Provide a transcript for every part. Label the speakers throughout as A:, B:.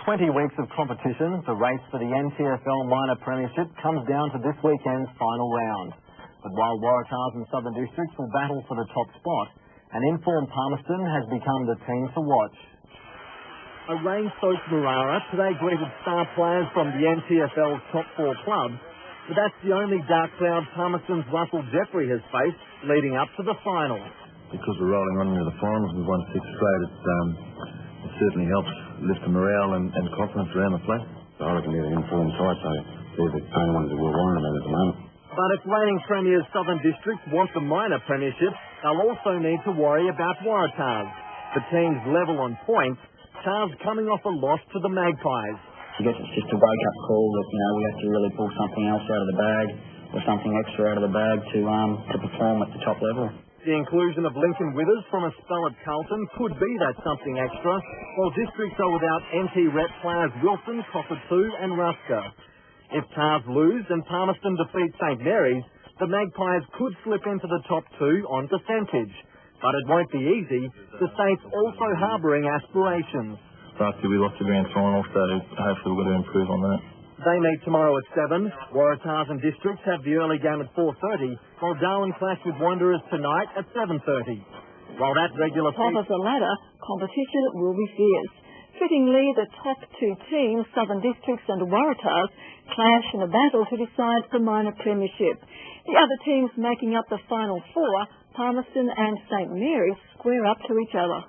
A: 20 weeks of competition, the race for the NTFL Minor Premiership comes down to this weekend's final round. But while Waratahs and Southern Districts will battle for the top spot, an informed Palmerston has become the team to watch. A rain-soaked Marara today greeted star players from the NTFL's top four clubs, but that's the only dark cloud Palmerston's Russell Jeffrey has faced leading up to the final.
B: Because we're rolling on into the finals, we've won 6 straight, it certainly helps lift the morale and confidence around the place.
C: I reckon they're an informed side, so they're the only ones that we're worrying about at the moment.
A: But if reigning premiers Southern Districts want the minor premiership, they'll also need to worry about Waratahs. The team's level on points, Tahs coming off a loss to the Magpies.
D: I guess it's just a wake-up call that, we have to really pull something else out of the bag or something extra out of the bag to perform at the top level.
A: The inclusion of Lincoln Withers from a spell at Carlton could be that something extra, while Districts are without NT rep players Wilson, Cockatoo and Rusker. If Tahs lose and Palmerston defeat St Mary's, the Magpies could slip into the top 2 on percentage. But it won't be easy, the Saints also harbouring aspirations.
B: Last year we lost the grand final, so hopefully we've got to improve on that.
A: They meet tomorrow at 7. Waratahs and Districts have the early game at 4:30, while Darwin clash with Wanderers tonight at 7:30. While that regular
E: top of the ladder, competition will be fierce. Fittingly, the top 2 teams, Southern Districts and Waratahs, clash in a battle to decide the minor premiership. The other teams making up the final 4, Palmerston and St Mary's, square up to each other.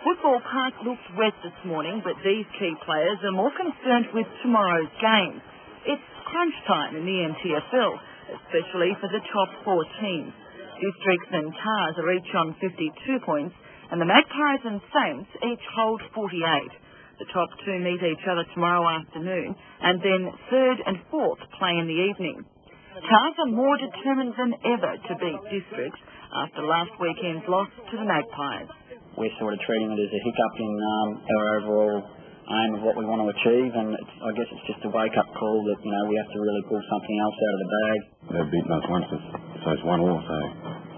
F: Football Park looked wet this morning, but these key players are more concerned with tomorrow's game. It's crunch time in the NTFL, especially for the top 4 teams. Districts and Tahs are each on 52 points, and the Magpies and Saints each hold 48. The top 2 meet each other tomorrow afternoon, and then 3rd and 4th play in the evening. Tahs are more determined than ever to beat Districts after last weekend's loss to the Magpies.
D: We're sort of treating it as a hiccup in our overall aim of what we want to achieve, and I guess it's just a wake-up call that, we have to really pull something else out of the bag.
C: They've beaten us once, so it's 1-1, so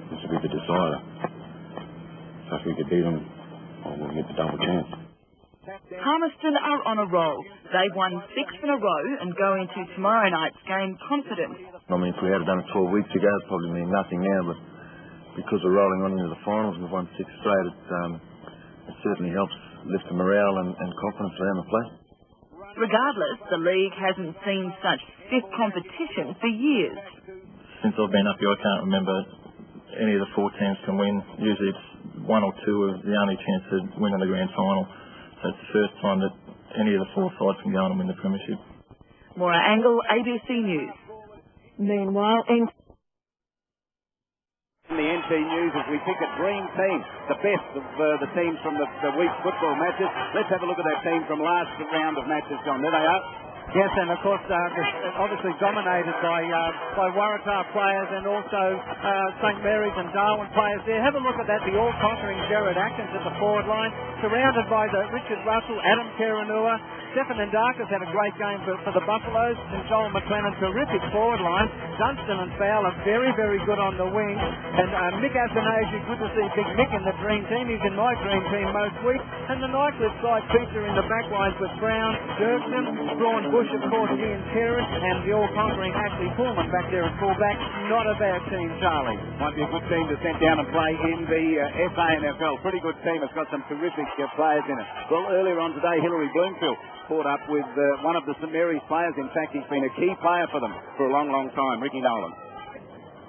C: this will be the decider. So if we could beat them, we'll get the double chance.
F: Palmerston are on a roll. They've won 6 in a row and go into tomorrow night's game confident.
B: If we had done it 12 weeks ago, it'd probably mean nothing now, but because we're rolling on into the finals and we've won 6 straight, it certainly helps lift the morale and confidence around the place.
F: Regardless, the league hasn't seen such stiff competition for years.
B: Since I've been up here, I can't remember any of the 4 teams can win. Usually it's 1 or 2 are the only chance to win in the grand final. So it's the first time that any of the 4 sides can go on and win the premiership.
F: Maura Angle, ABC News.
E: Meanwhile,
G: in the NT News as we pick a dream team, the best of the teams from the week's football matches. Let's have a look at that team from last round of matches, John. There they are.
H: Yes, and of course, obviously dominated by Waratah players and also St Mary's and Darwin players there. Have a look at that, the all-conquering Gerard Atkins at the forward line, surrounded by the Richard Russell, Adam Karanua. Stephen Ndaka's had a great game for the Buffaloes, and Joel McLennan, terrific forward line. Dunstan and Fowler very, very good on the wing. And Mick Athanasiou, good to see Big Mick in the dream team. He's in my dream team most weeks. And the Nycliffe side feature in the back lines with Brown, Dirksen, Braun Bush, of course, Ian Terrace, and the all-conquering Ashley Pullman back there at fullback. Not a bad team, Charlie.
G: Might be a good team to send down and play in the SANFL. Pretty good team. It's got some terrific players in it. Well, earlier on today, Hilary Bloomfield caught up with one of the St Mary's players. In fact, he's been a key player for them for a long, long time, Ricky Nolan.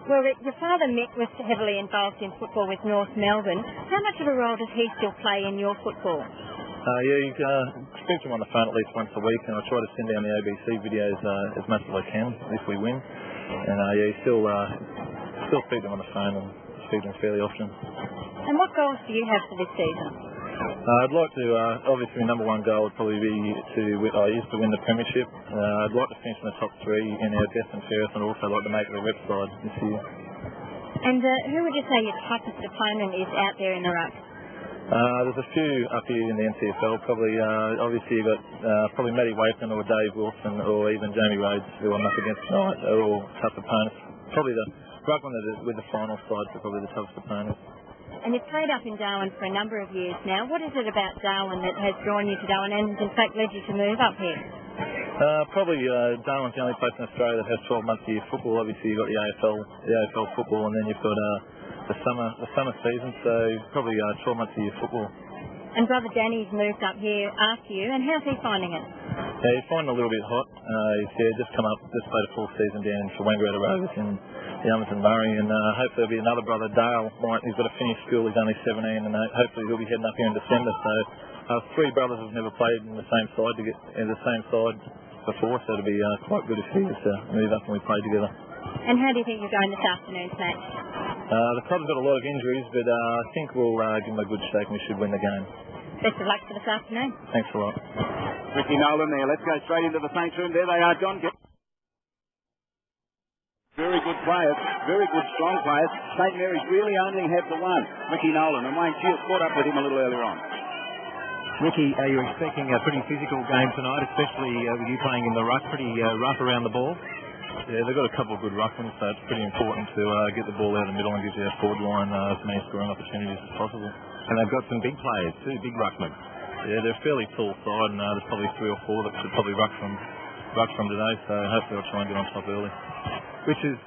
I: Well, Rick, your father Mick was heavily involved in football with North Melbourne. How much of a role does he still play in your football?
B: You speak to him on the phone at least once a week, and I try to send down the ABC videos as much as I can if we win. And still speak to him on the phone and speak to him fairly often.
I: And what goals do you have for this season?
B: I'd like to, obviously my number 1 goal would probably be to win the premiership. I'd like to finish in the top 3 in our best and fairest, and I'd also like to make the rep side this year.
I: And who would you say your toughest opponent is out there in the ruck?
B: There's a few up here in the NTFL. Probably, obviously you've got probably Matty Wakeman or Dave Wilson or even Jamie Rhodes, who I'm up against tonight. They're all tough opponents. Probably the Rugman with the final side are probably the toughest opponents.
I: and you've played up in Darwin for a number of years now. What is it about Darwin that has drawn you to Darwin and has in fact led you to move up here?
B: Probably Darwin's the only place in Australia that has 12 months a year football. Obviously you've got the AFL football, and then you've got the summer season, so probably 12 months a year football.
I: And brother Danny's moved up here after you, and how's he finding it?
B: Yeah, he's finding it a little bit hot. He's just come up, just played a full season down in Wangaratta Rovers in the Murray, and hopefully there'll be another brother, Dale. He's got to finish school, he's only 17, and hopefully he'll be heading up here in December. So three brothers have never played in the same side before, so it'll be quite good if he was to move up and we play together.
I: And how do you think you're going this afternoon's match?
B: The club's got a lot of injuries, but I think we'll give them a good shake and we should win the game.
I: Best of luck for this afternoon.
B: Thanks a lot.
G: Ricky Nolan there. Let's go straight into the Saints room. There they are, John. Very good players, very good strong players. St Mary's really only had the one, Ricky Nolan, and Wayne Shields caught up with him a little earlier on.
J: Ricky, are you expecting a pretty physical game tonight, especially with you playing in the ruck, pretty rough around the ball?
B: Yeah, they've got a couple of good ruckmen, so it's pretty important to get the ball out of the middle and give their forward line as many scoring opportunities as possible.
J: And they've got some big players too, big ruckmen.
B: Yeah, they're a fairly tall side, and there's probably 3 or 4 that should probably ruck from today, so hopefully I'll try and get on top early.
J: Which is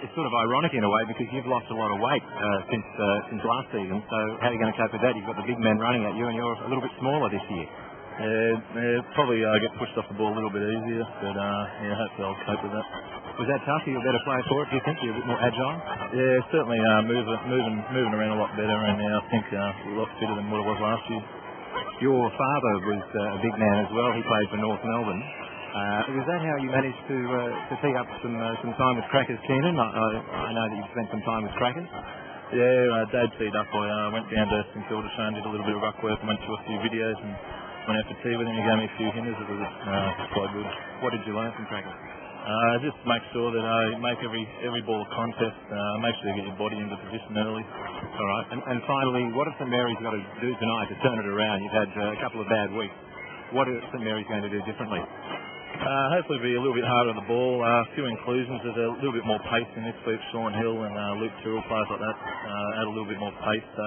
J: it's sort of ironic in a way, because you've lost a lot of weight since last season, so how are you going to cope with that? You've got the big men running at you, and you're a little bit smaller this year.
B: Yeah, probably get pushed off the ball a little bit easier, but yeah, hopefully I'll cope with that.
J: Was that tough? Are you a better player for it, do you think? You're a bit more agile?
B: Yeah, certainly moving around a lot better, and I think a lot fitter than what it was last year.
J: Your father was a big man as well. He played for North Melbourne. Was that how you managed to tee up some time with Crackers Keenan? I know that you've spent some time with Crackers.
B: Yeah, Dad teed up. I went down to St Kilda Show and did a little bit of ruck work and went to a few videos and went out for tea with him. He gave me a few hinders. It was quite good.
J: What did you learn from Crackers?
B: Just make sure that I make every ball a contest, make sure you get your body into position early.
J: All right. And finally, what have St Mary's got to do tonight to turn it around? You've had a couple of bad weeks. What are St Mary's going to do differently?
B: Hopefully be a little bit harder on the ball. A few inclusions. There's a little bit more pace in this week. Sean Hill and Luke Tyrrell, players like that, add a little bit more pace. So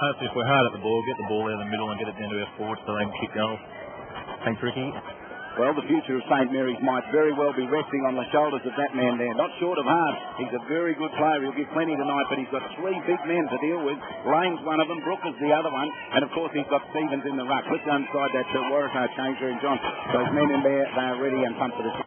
B: hopefully if we're hard at the ball, get the ball out of the middle and get it down to our forwards so they can kick goals.
J: Thanks, Ricky.
G: Well, the future of St Mary's might very well be resting on the shoulders of that man there. Not short of hard. He's a very good player. He'll give plenty tonight, but he's got 3 big men to deal with. Lane's one of them, Brooker's the other one, and of course he's got Stevens in the ruck. Let's go inside that Waratah change room, John. Those men in there, they are ready and pumped for the